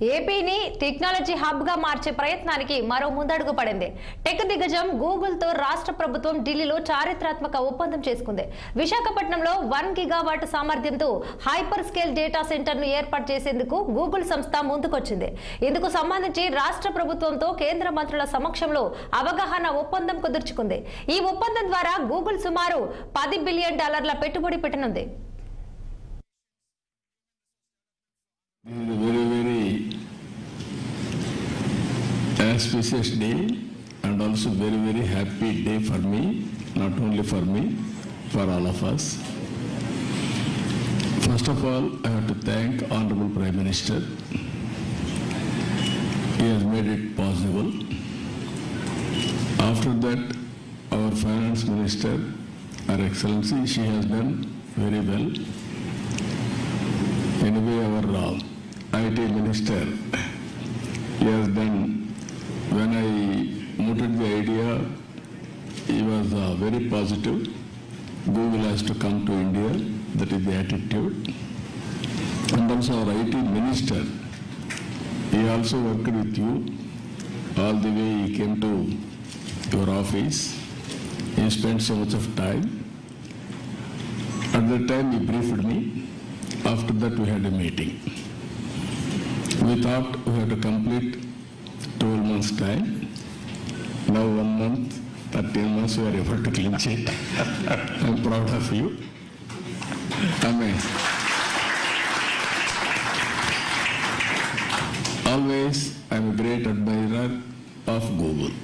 ఏపీని technology hub గా మార్చే ప్రయత్నానికి మరో ముందడుగు పడింది. టెక్ దిగ్గజం గూగుల్ తో రాష్ట్ర ప్రభుత్వం ఢిల్లీలో చారిత్రాత్మక ఒప్పందం చేసుకుంది. విశాఖపట్నంలో 1 గిగావాట్ సామర్థ్యంతో హైపర్ స్కేల్ డేటా సెంటర్ ను ఏర్పాటు చేసేందుకు గూగుల్ సంస్థ ముందుకొచ్చింది. ఇందుకు సంబంధించి రాష్ట్ర ప్రభుత్వంతో కేంద్ర మంత్రుల సమక్షంలో అవగాహన ఒప్పందం కుదుర్చుకుంది. ఈ ఒప్పందం ద్వారా గూగుల్ సుమారు $10 బిలియన్ పెట్టుబడి పెట్టనుంది. Very auspicious day and also very happy day for me, not only for me, for all of us. First of all, I have to thank Honorable Prime Minister. He has made it possible. After that, our Finance Minister, Her Excellency, she has done very well. Anyway, our IT Minister, he has done. When I mooted the idea, he was very positive. Google has to come to India. That is the attitude. And also our IT Minister, he also worked with you all the way. He came to your office. He spent so much of time. At that time, he briefed me. After that, we had a meeting. We thought we had to complete 12 months' time. Now 1 month, 13 months, we are able to clinch it. I'm proud of you. Amen. Always, I'm a great admirer of Google.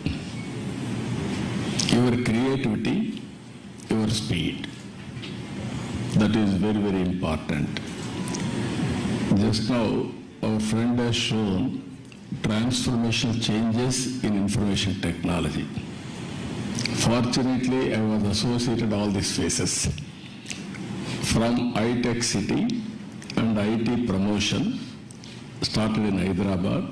Your creativity, your speed. That is very important. Just now, our friend has shown transformational changes in information technology. Fortunately, I was associated all these phases. From iTech City and IT promotion, started in Hyderabad,